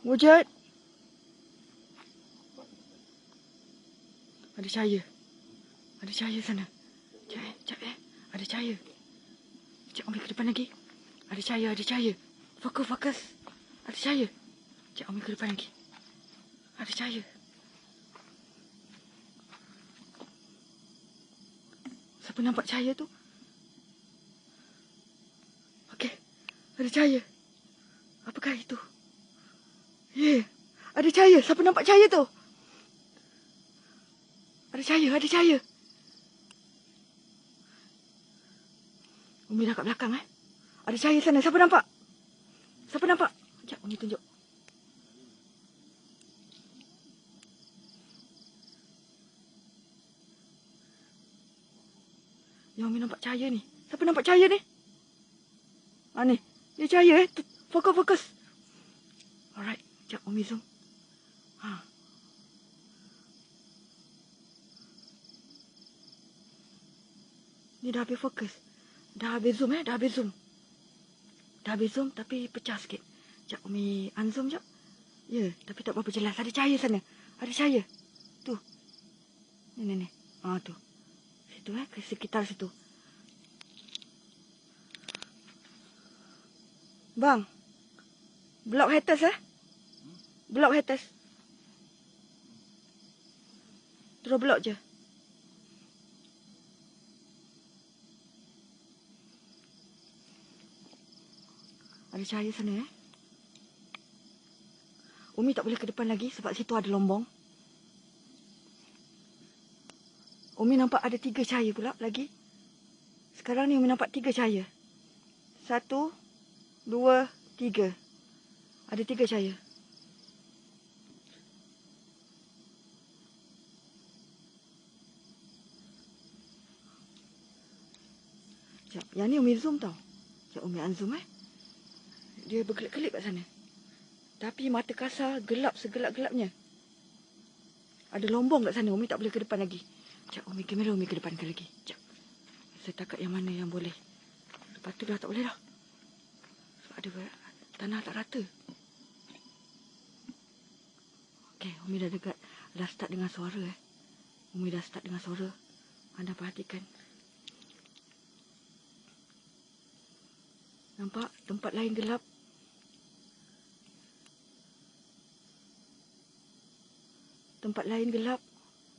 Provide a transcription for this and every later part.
Wujud. Ada cahaya. Ada cahaya sana. Sekejap Ada cahaya. Sekejap ambil ke depan lagi. Ada cahaya. Fokus. Ada cahaya. Sekejap ambil ke depan lagi. Ada cahaya. Siapa nampak cahaya tu? Okey. Ada cahaya. Apakah itu? Ada cahaya. Siapa nampak cahaya tu? Ada cahaya. Umi dah kat belakang Ada cahaya sana. Siapa nampak? Sekejap Umi tunjuk. Ya Umi nampak cahaya ni. Siapa nampak cahaya ni? Ni. Dia cahaya Fokus. Alright. Sekejap Umi zoom. Ni dah habis fokus. Dah habis zoom Dah habis zoom tapi pecah sikit. Sekejap Umi unzoom sekejap. Ya, tapi tak berapa jelas. Ada cahaya sana. Ada cahaya. Tu. Ni. Tu. Situ ke sekitar situ. Bang. Block haters Block haters. Terus block je. Ada cahaya sana Umi tak boleh ke depan lagi sebab situ ada lombong. Umi nampak ada 3 cahaya pula lagi. Sekarang ni Umi nampak 3 cahaya. 1, 2, 3. Ada 3 cahaya. Sekejap. Yang ni Umi zoom tau. Sekejap Umi unzoom Dia berkelip-kelip kat sana. Tapi mata kasar gelap segelap-gelapnya. Ada lombong kat sana. Umi tak boleh ke depan lagi. Sekejap kamera Umi ke depan lagi. Sekejap. Setakat yang mana yang boleh. Lepas tu dah tak boleh dah. Sebab ada tanah tak rata. Okey, Umi dah dekat. Dah start dengar suara Umi dah start dengar suara. Anda perhatikan. Nampak tempat lain gelap. Tempat lain gelap.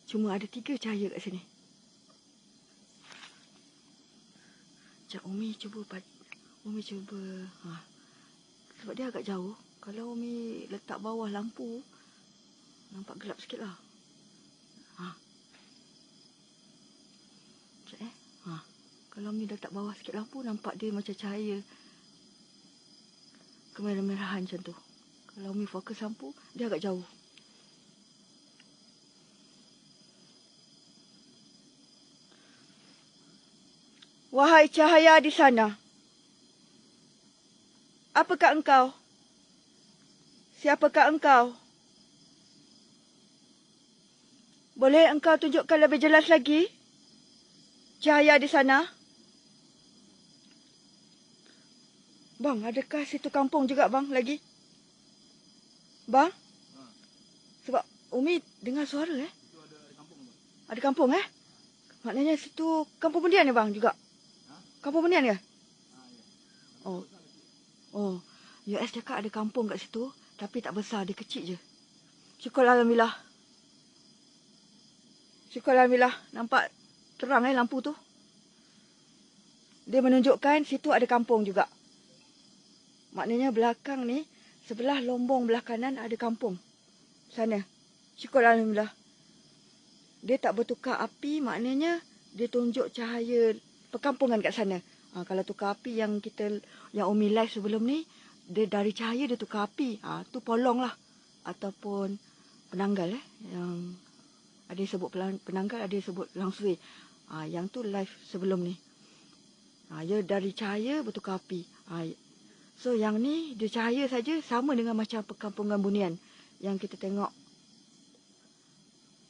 Cuma ada 3 cahaya kat sini. Sekejap Umi cuba. Sebab dia agak jauh. Kalau Umi letak bawah lampu, nampak gelap sikit lah. Sekejap Kalau Umi letak bawah sikit lampu, nampak dia macam cahaya kemerah-merahan macam tu. Kalau Umi fokus lampu, dia agak jauh. Wahai cahaya di sana. Apakah engkau? Siapakah engkau? Boleh engkau tunjukkan lebih jelas lagi? Cahaya di sana. Bang, adakah situ kampung juga bang lagi? Bang? Sebab Umi dengar suara Itu ada kampung bang. Ada kampung Maknanya situ kampung Pendian bang juga? Kampung Pendian ke? Ya. Oh. US cakap ada kampung kat situ. Tapi tak besar, dia kecil je. Syukur Alhamdulillah. Nampak terang lampu tu. Dia menunjukkan situ ada kampung juga. Maknanya belakang ni, sebelah lombong belah kanan ada kampung. Sana. Syukur Alhamdulillah. Dia tak bertukar api, maknanya dia tunjuk cahaya perkampungan kat sana. Kalau tukar api yang Umi live sebelum ni, dia dari cahaya dia tukar api. Tu polong lah. Ataupun penanggal Yang ada yang sebut penanggal, ada yang sebut langsui. Yang tu live sebelum ni. Dia dari cahaya bertukar api. So yang ni dia cahaya saja sama dengan macam perkampungan Bunian yang kita tengok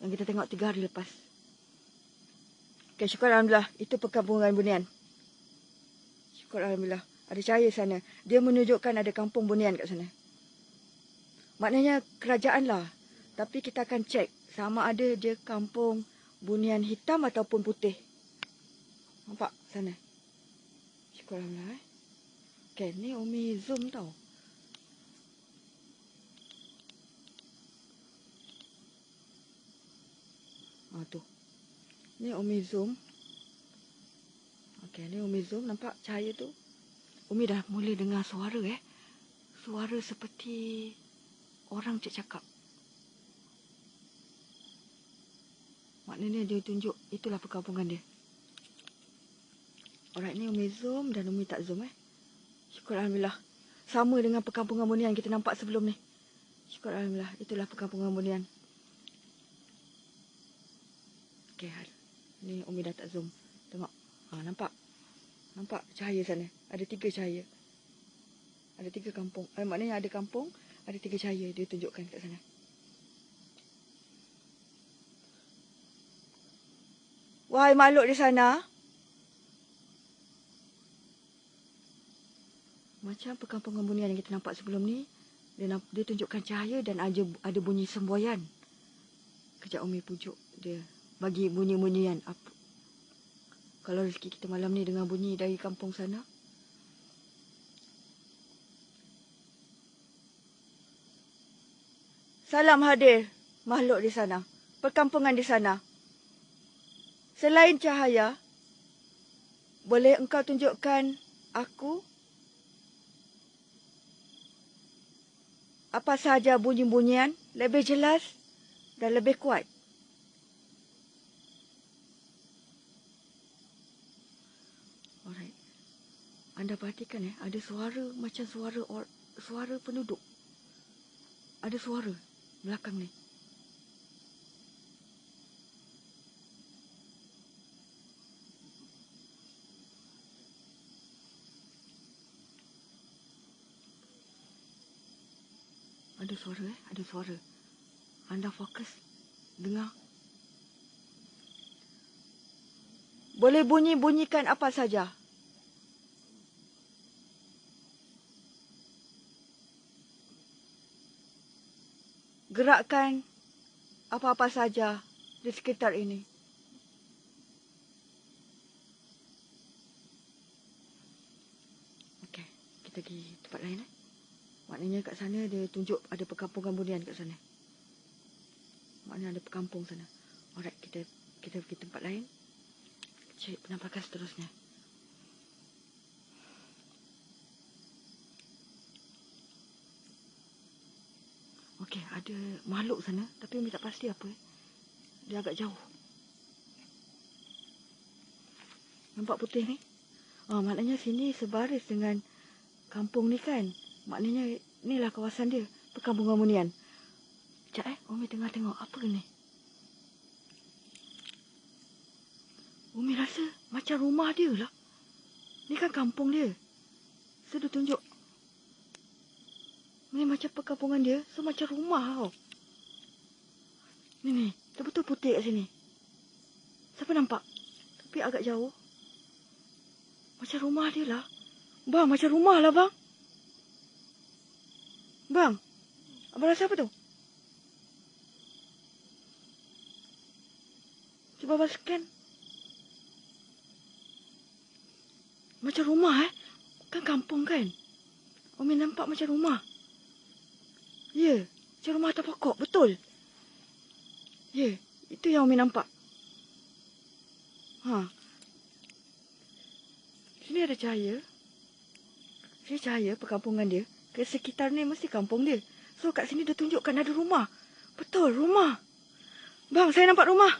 3 hari lepas. Okay, syukur Alhamdulillah. Itu perkampungan Bunian. Syukur Alhamdulillah. Ada cahaya sana. Dia menunjukkan ada kampung Bunian kat sana. Maknanya kerajaan lah. Tapi kita akan cek sama ada dia kampung bunian hitam ataupun putih. Nampak sana? Syukur Alhamdulillah. Okay, ni Umi zoom tau. Tu. Ni Umi zoom. Okay, ni Umi zoom. Nampak cahaya tu? Umi dah mula dengar suara Suara seperti orang cakap. Maknanya dia tunjuk itulah perkampungan dia. Alright, ni Umi zoom dan Umi tak zoom Syukur Alhamdulillah. Sama dengan perkampungan bunian kita nampak sebelum ni. Syukur Alhamdulillah. Itulah perkampungan bunian. Okay, ni Umi dah tak zoom. Tengok. Nampak? Nampak cahaya sana? Ada 3 cahaya. Ada 3 kampung. Maknanya ada kampung, ada 3 cahaya dia tunjukkan kat sana. Wahai makhluk di sana. Macam perkampungan bunian yang kita nampak sebelum ni. Dia tunjukkan cahaya dan ada bunyi semboyan. Kejap Umi pujuk dia. Bagi bunyi-bunyian. Kalau rezeki kita malam ni dengan bunyi dari kampung sana. Salam hadir makhluk di sana. Perkampungan di sana. Selain cahaya, boleh engkau tunjukkan aku apa sahaja bunyi-bunyian lebih jelas dan lebih kuat? Alright. Anda perhatikan ada suara macam suara penduduk. Ada suara belakang ni. Ada suara ada suara. Anda fokus dengar. Boleh bunyikan apa saja. Gerakkan apa-apa saja di sekitar ini. Okey, kita pergi tempat lain Maknanya kat sana dia tunjuk ada perkampungan bunian kat sana. Maknanya ada perkampung sana. Alright, kita pergi tempat lain. Cari penampakan seterusnya. Okey, ada makhluk sana tapi Umi tak pasti apa. Dia agak jauh. Nampak putih ni? Maknanya sini sebaris dengan kampung ni kan. Maknanya inilah kawasan dia, perkampungan bunian. Sekejap Umi tengok apa ni. Umi rasa macam rumah dia lah. Ni kan kampung dia. So dia tunjuk. Ni macam perkampungan dia, so macam rumah tau. Ni, betul-betul putih kat sini. Siapa nampak? Tapi agak jauh. Macam rumah dia lah. Bang, macam rumah lah bang. Bang, abang rasa apa tu? Cuba abang scan. Macam rumah Kan kampung kan? Umi nampak macam rumah. Ya, macam rumah atas pokok, betul. Ya, itu yang Umi nampak. Sini ada cahaya. Sini cahaya perkampungan dia. Ke sekitar ni mesti kampung dia. So kat sini dia tunjukkan ada rumah. Betul, rumah. Bang, saya nampak rumah.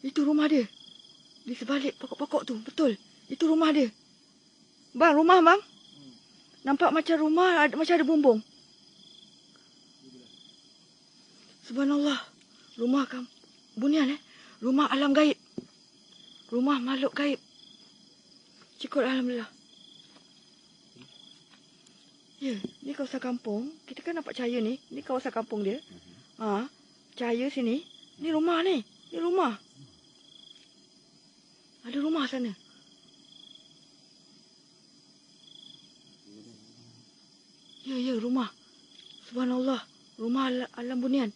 Itu rumah dia. Di sebalik pokok-pokok tu, betul. Itu rumah dia. Bang, rumah bang. Nampak macam rumah, macam ada bumbung. Subhanallah. Rumah bunian Rumah alam gaib. Rumah makhluk gaib. Syukur Alhamdulillah. Ya, ni kawasan kampung. Kita kan nampak cahaya ni. Ni kawasan kampung dia. Cahaya sini. Ni rumah ni. Ni rumah. Ada rumah sana. Ya, rumah. rumah. Subhanallah. Rumah Alam Bunian.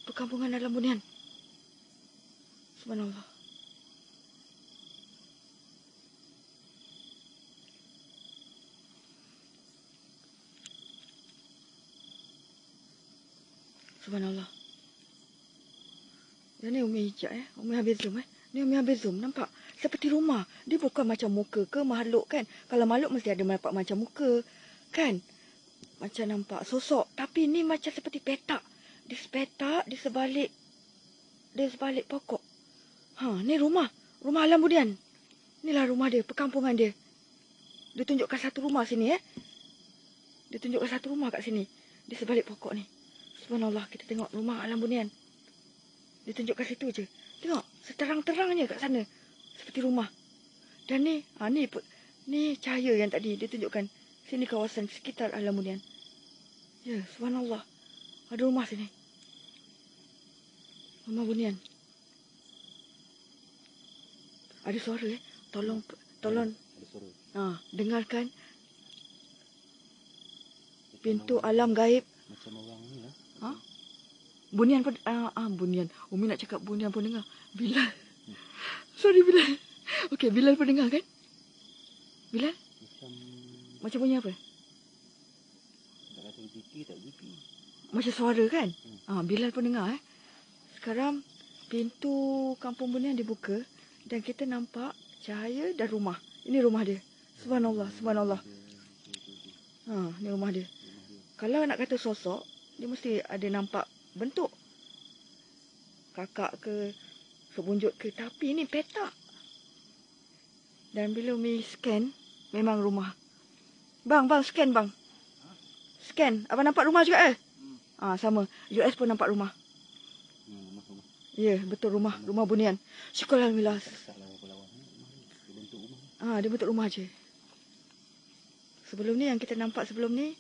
Perkampungan Alam Bunian. Subhanallah. Subhanallah. Yang ni Umi hijab Umi habis zoom Ni Umi habis zoom, nampak? Seperti rumah. Dia bukan macam muka ke makhluk kan? Kalau makhluk mesti ada nampak macam muka. Kan? Macam nampak sosok. Tapi ni macam seperti petak. Di petak, di sebalik pokok. Ni rumah. Rumah Alam Bunian. Inilah rumah dia, perkampungan dia. Dia tunjukkan satu rumah sini Dia tunjukkan satu rumah kat sini. Di sebalik pokok ni. Subhanallah, kita tengok rumah Alam Bunian. Dia tunjukkan situ je. Tengok, seterang-terangnya kat sana. Seperti rumah. Dan ni cahaya yang tadi dia tunjukkan. Sini kawasan sekitar Alam Bunian. Ya, subhanallah. Ada rumah sini. Rumah Bunian. Ada suara Tolong. Ada suara. Dengarkan. Pintu alam gaib. Macam orang ni lah. Bunian pun Bunian. Umi nak cakap Bunian pun dengar. Bilal. Sorry Bilal. Okey, Bilal pun dengar kan? Bilal? Macam bunyi apa? Tak kata GP, tak GP. Macam suara kan? Bilal pun dengar Sekarang pintu kampung Bunian dibuka dan kita nampak cahaya dan rumah. Ini rumah dia. Subhanallah, subhanallah. Ni rumah dia. Kalau nak kata sosok, dia mesti ada nampak bentuk. Kakak ke, sebunjuk ke. Tapi ni petak. Dan bila Umi scan, memang rumah. Bang, scan bang. Scan. Abang nampak rumah juga sama. US pun nampak rumah. Rumah. Ya, betul rumah. Rumah Bunian. Syukur Alhamdulillah. Dia bentuk rumah je. Sebelum ni yang kita nampak sebelum ni,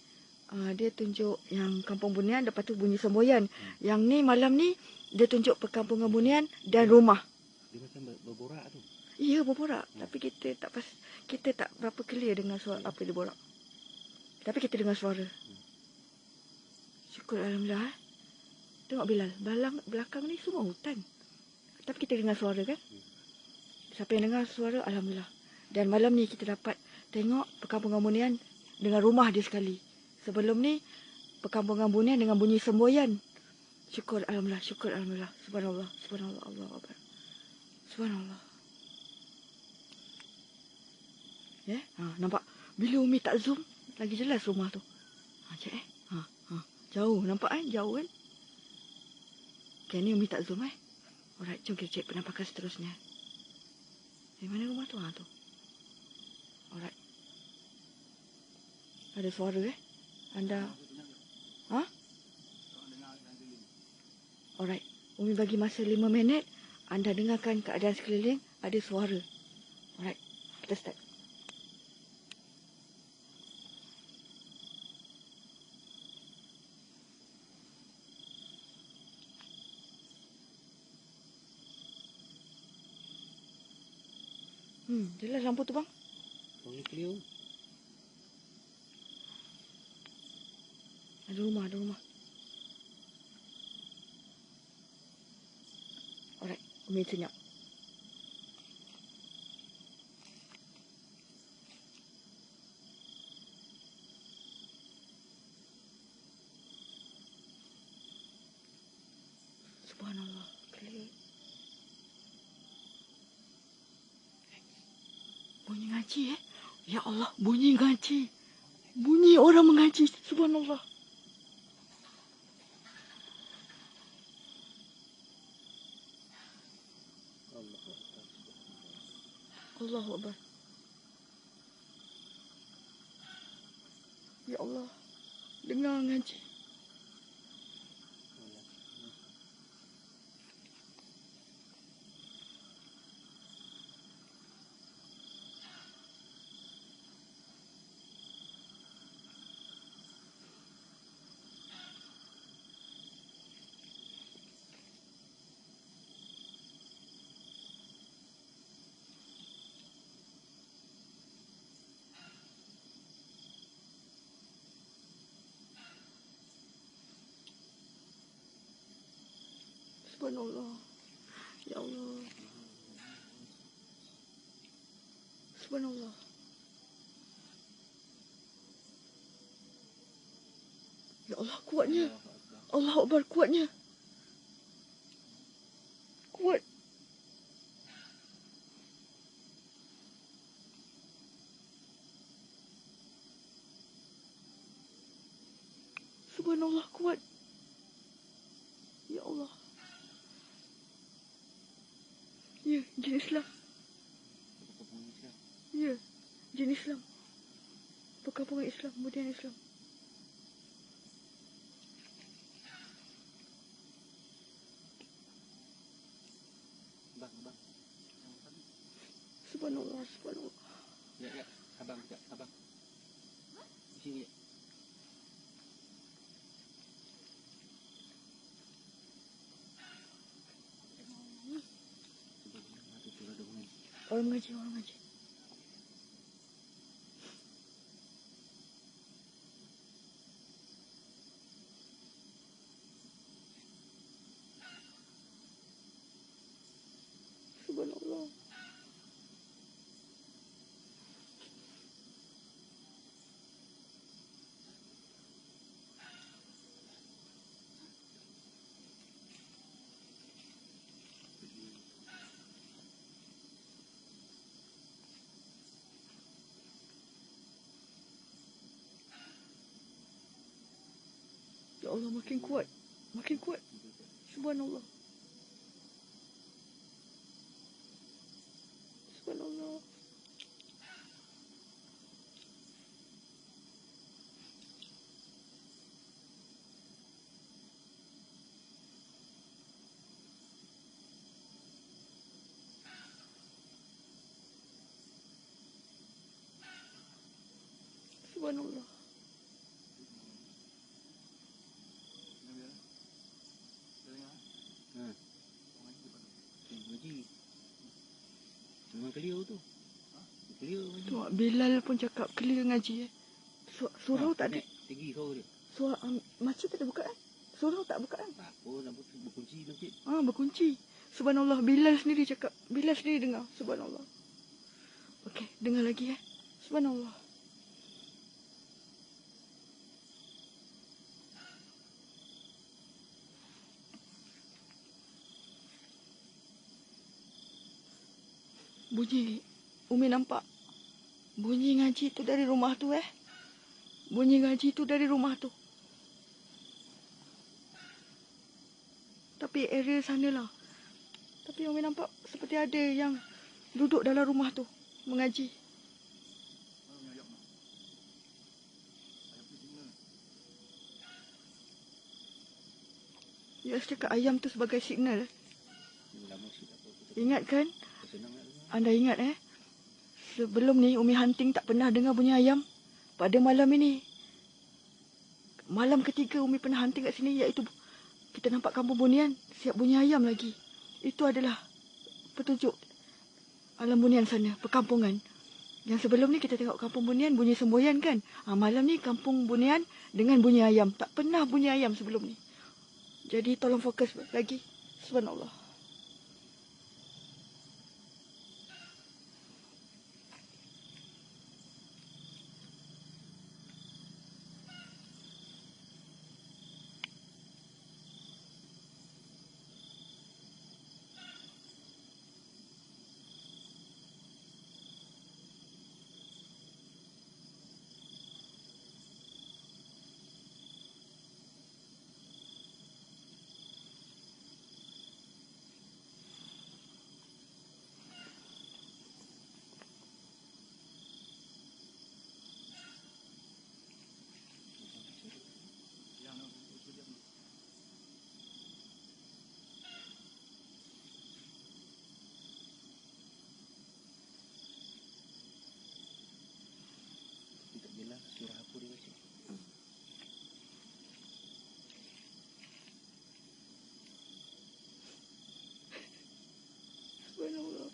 dia tunjuk yang kampung Bunian, lepas tu bunyi semboyan. Yang ni malam ni dia tunjuk perkampungan Bunian dan rumah. Dia macam berborak tu. Ya, berborak. Tapi kita tak berapa clear dengan suara apa dia borak. Tapi kita dengar suara. Syukur Alhamdulillah. Tengok Bilal, belakang ni semua hutan. Tapi kita dengar suara kan? Siapa yang dengar suara, Alhamdulillah. Dan malam ni kita dapat tengok perkampungan Bunian dengan rumah dia sekali. Sebelum ni, perkampungan Bunian dengan bunyi semboyan. Syukur Alhamdulillah, syukur Alhamdulillah. Subhanallah, subhanallah, Allah Akbar. Subhanallah. Nampak? Bila Umi tak zoom, lagi jelas rumah tu. Cek jauh, nampak jauh kan? Okay, ni Umi tak zoom Alright, jom kita cek penampakan seterusnya. Mana rumah tu? Tu. Alright. Ada suara Anda Alright. Umi bagi masa 5 minit. Anda dengarkan keadaan sekeliling. Ada suara. Alright. Kita start. Jelas lampu tu bang. Orang clear. Ada rumah. Alright, Umi senyap. Subhanallah, clear. Bunyi ngaji Ya Allah, bunyi ngaji. Bunyi orang mengaji. Subhanallah. Allahu Akbar. Ya Allah. Dengar ngaji. Subhanallah. Ya Allah. Subhanallah. Ya Allah, kuatnya. Allah Akbar, kuatnya. Kuat. Subhanallah, kuat. Ya Allah. Ya, jin Islam. Ya, jin Islam. Perkampungan Islam, kemudian Islam. Abang. Subhanallah, subhanallah. Ya. Abang. Di sini. Orang mengaji, orang mengaji. Subhanallah. Ya Allah, makin kuat. Makin kuat. Subhanallah. Subhanallah. Subhanallah. Ngaji. Memang clear tu. Clear ngaji. Tu Bilal pun cakap clear ngaji. Surau tak ada. Tinggi kau dia. Surau masjid tak ada bukaan. Surau tak bukaan. Apa nak berkunci masjid. Berkunci. Subhanallah, Bilal sendiri cakap. Bilal sendiri dengar. Subhanallah. Okey, dengar lagi Subhanallah. Bunyi. Umi nampak. Bunyi ngaji tu dari rumah tu Bunyi ngaji tu dari rumah tu. Tapi area sana lah. Tapi Umi nampak seperti ada yang duduk dalam rumah tu mengaji. Ya, cakap ayam tu sebagai signal. Ingat kan? Anda ingat sebelum ni Umi hunting tak pernah dengar bunyi ayam. Pada malam ini, malam ketiga Umi pernah hunting kat sini, iaitu kita nampak kampung bunian siap bunyi ayam lagi. Itu adalah petunjuk alam bunian sana, perkampungan. Yang sebelum ni kita tengok kampung bunian bunyi semboyan kan. Malam ni kampung bunian dengan bunyi ayam. Tak pernah bunyi ayam sebelum ni. Jadi tolong fokus lagi. Subhanallah. Surah apa dia baca? Subhanallah.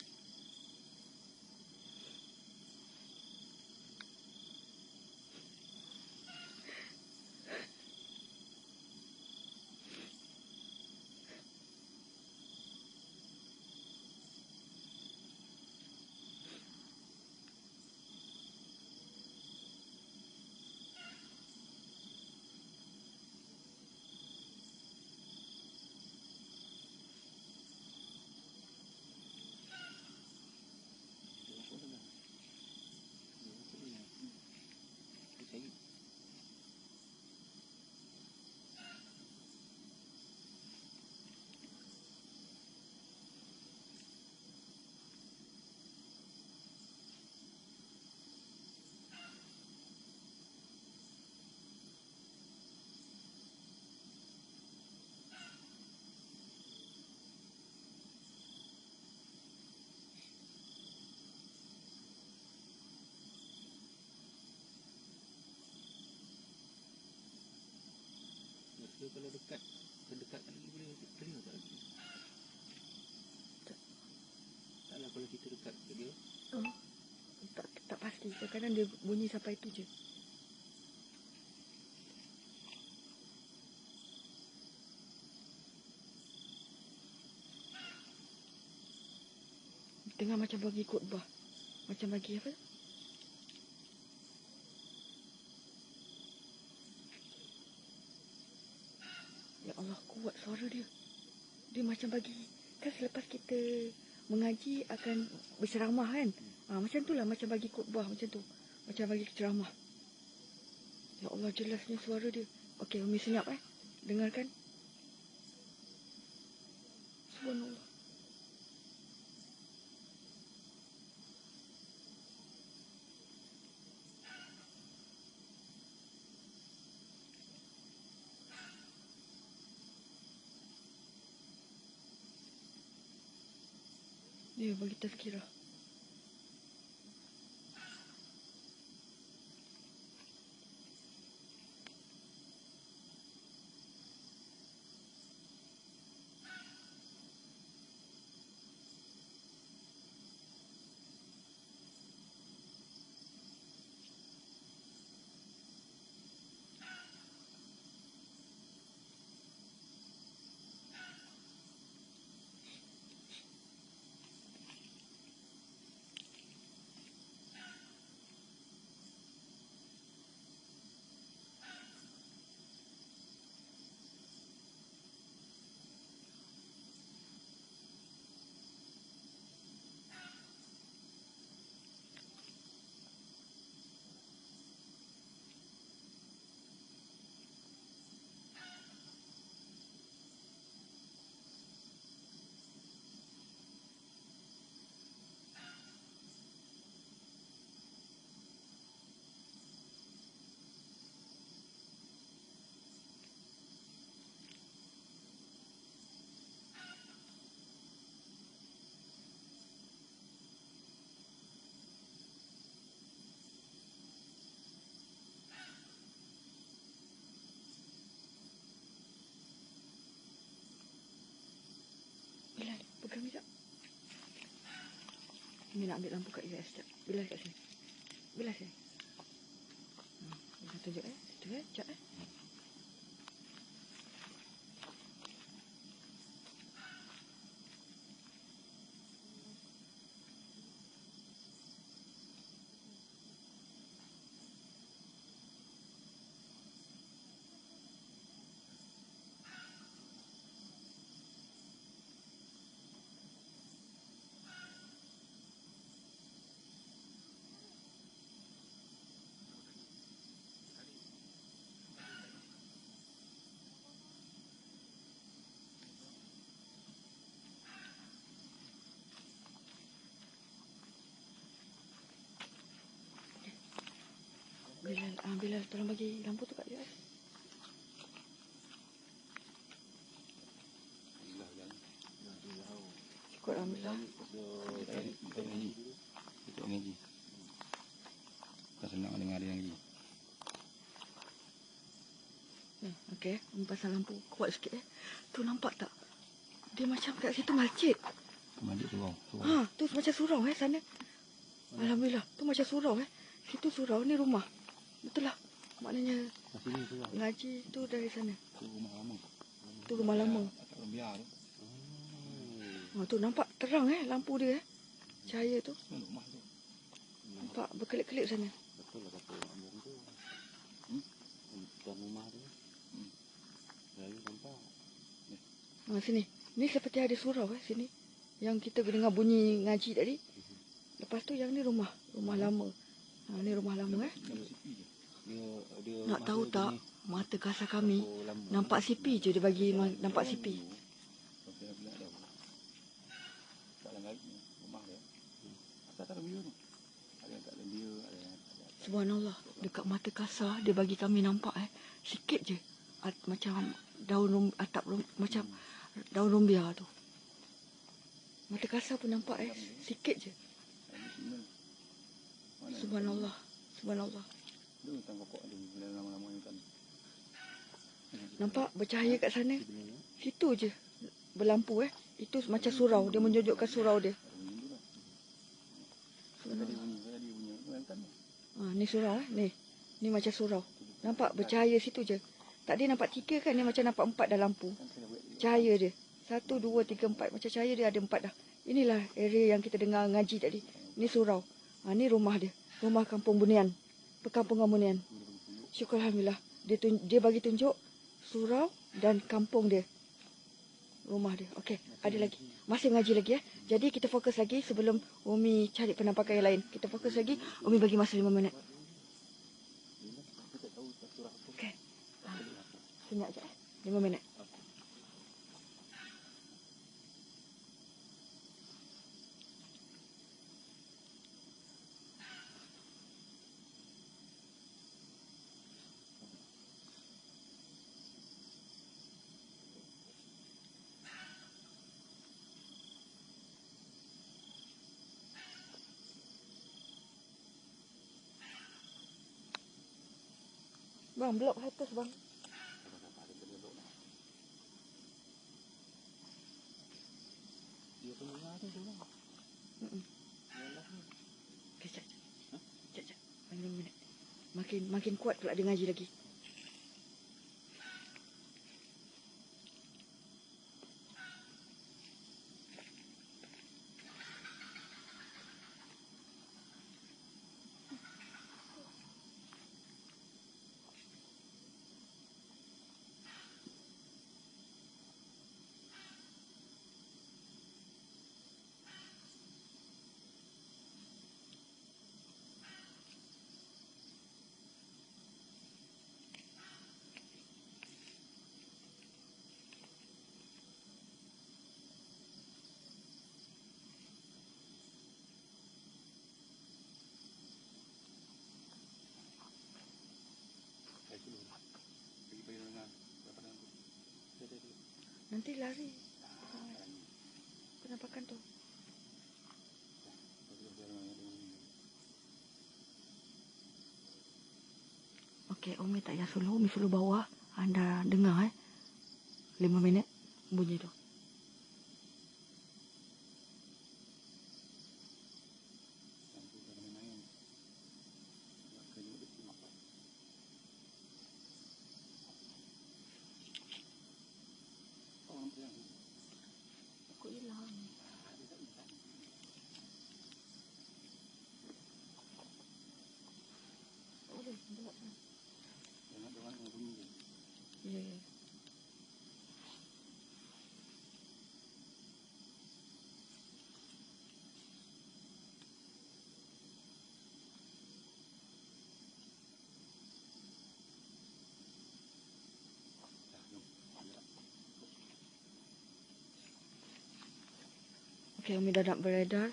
kanan dia bunyi sampai itu je. Tengah macam bagi khutbah. Macam bagi apa? Ya Allah, kuat suara dia. Dia macam bagi, kan selepas kita mengaji akan berceramah kan. Macam tu lah, macam bagi khutbah macam tu. Macam bagi ceramah. Ya Allah, jelasnya suara dia. Okey, Umi senyap dengarkan. Subhanallah. Dia bagi tazkirah. Bilal, pegang ni tak? Ini nak ambil lampu kat US sekejap. Bilal kat sini. Bilal sini. Bisa tunjuk situ sekejap Bilal tolong bagi lampu tu kat US. Syukur Alhamdulillah. Itu energi. Tak senang dengar dia lagi. Okey, pasang lampu kuat sikit Tu nampak tak? Dia macam kat situ masjid. Masjid surau. Tu macam surau sana. Alhamdulillah, tu macam surau Situ surau, ni rumah. Betul lah. Maknanya Sini tu lah. ngaji tu dari sana. Tu rumah lama. Tu rumah lama. Tak biar tu. Tu nampak terang lampu dia cahaya tu. Rumah tu. Nampak berkelip-kelip sana. Betul lah kata abang tu. Tuan rumah tu. Lalu nampak. Sini. Ni seperti ada surau sini. Yang kita dengar bunyi ngaji tadi. Lepas tu yang ni rumah. Rumah lama. Ni rumah lama Dia Nak tahu tak, mata kasar kami nampak sipi je dia bagi nampak sipi. Subhanallah, dekat mata kasar dia bagi kami nampak sikit je. Macam daun atap macam daun rumbia tu. Mata kasar pun nampak sikit je. Subhanallah, subhanallah. Nampak bercahaya kat sana. Situ je berlampu Itu macam surau, dia menunjukkan surau dia. Ni surau Ni macam surau. Nampak bercahaya situ je. Tadi nampak 3 kan, ni macam nampak 4 dah lampu. Cahaya dia. 1, 2, 3, 4. Macam cahaya dia ada 4 dah. Inilah area yang kita dengar ngaji tadi. Ni surau. Ni rumah dia. Rumah Kampung Bunian. Perkampungan Bunian. Syukur Alhamdulillah. Dia bagi tunjuk surau dan kampung dia. Rumah dia. Okey, ada lagi. Masih mengaji lagi ya. Jadi kita fokus lagi sebelum Umi cari penampakan yang lain. Kita fokus lagi. Umi bagi masa 5 minit. Okey. Senyap je. 5 minit. Bang, blok haters bang. Dia pendengar tu lah. Okey, jap. 5 minit. Makin kuat pula dia ngaji lagi. Bagi dengar. Nanti lari. Penampakan tu. Okey, Umi tak payah suluh. Umi suluh bawah. Anda dengar 5 minit bunyi tu. Aku hilang. Boleh, gelap. Ya. Okey, Umi dah nak beredar.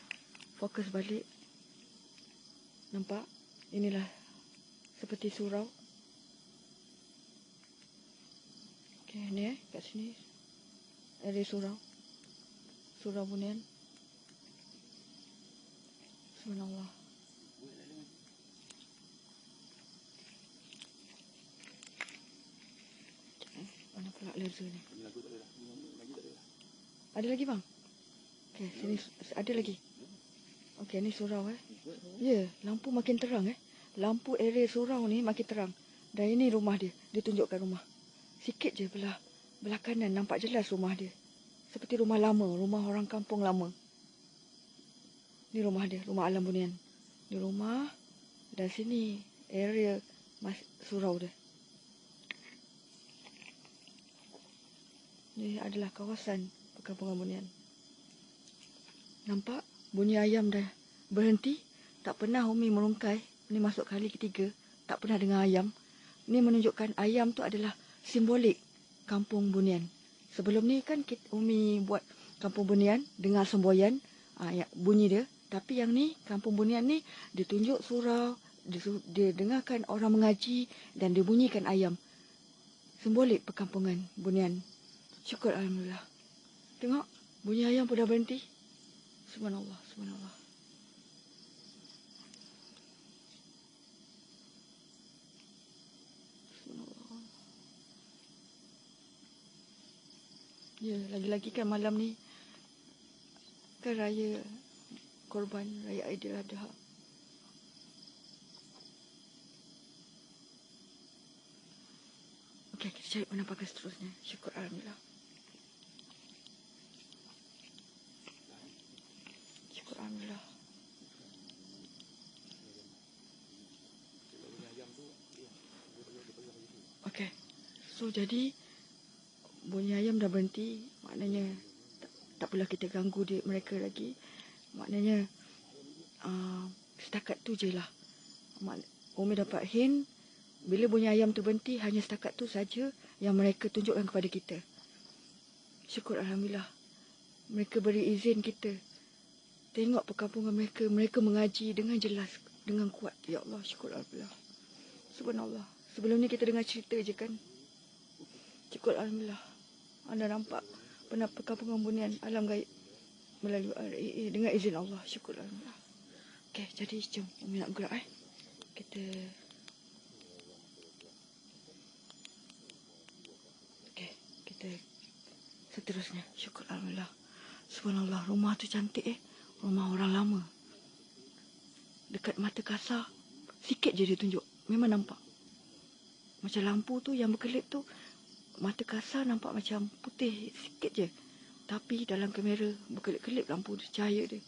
Fokus balik. Nampak? Inilah seperti surau. Okey, ni kat sini. Area surau. Surau Bunian. Subhanallah. Mana pula laser ni? Ada lagi bang? Okey, sini ada lagi. Okey, ni surau Ya, lampu makin terang Lampu area surau ni makin terang. Dan ini rumah dia. Dia tunjukkan rumah. Sikit je belah kanan nampak jelas rumah dia. Seperti rumah lama, rumah orang kampung lama. Ni rumah dia, rumah Alam Bunian. Ni rumah dan sini area surau dia. Ni adalah kawasan perkampungan Bunian. Nampak bunyi ayam dah berhenti. Tak pernah Umi merungkai. Ini masuk kali ketiga. Tak pernah dengar ayam. Ini menunjukkan ayam tu adalah simbolik Kampung Bunian. Sebelum ni kan Umi buat Kampung Bunian dengar semboyan bunyi dia. Tapi yang ni Kampung Bunian ni ditunjuk surau, dia dengarkan orang mengaji dan dia bunyikan ayam. Simbolik perkampungan Bunian. Syukur Alhamdulillah. Tengok bunyi ayam pun dah berhenti. Subhanallah, subhanallah. Ya, lagi-lagi kan malam ni kan raya korban, raya Aidiladha. Okey, kita cari penampakan seterusnya. Syukur Alhamdulillah. Syukur Alhamdulillah. Okey. So, jadi bunyi ayam dah berhenti. Maknanya tak apalah kita ganggu mereka lagi. Maknanya setakat tu je lah. Umi dapat hint. Bila bunyi ayam tu berhenti, hanya setakat tu saja yang mereka tunjukkan kepada kita. Syukur Alhamdulillah. Mereka beri izin kita tengok perkampungan mereka. Mereka mengaji dengan jelas, dengan kuat. Ya Allah, syukur Alhamdulillah. Subhanallah. Sebelum ni kita dengar cerita je kan. Syukur Alhamdulillah. Anda nampak perkampungan bunian alam gaib melalui RAA dengan izin Allah. Syukur Alhamdulillah. Okey, jadi jom Umi nak gerak Kita seterusnya. Syukur Alhamdulillah. Subhanallah, rumah tu cantik Rumah orang lama. Dekat mata kasar, sikit je dia tunjuk. Memang nampak. Macam lampu tu yang berkelip tu, mata kasar nampak macam putih sikit je. Tapi dalam kamera berkelip-kelip lampu tu, cahaya dia.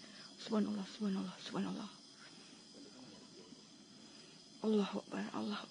Subhanallah, subhanallah, subhanallah. Allahu Akbar, Allah.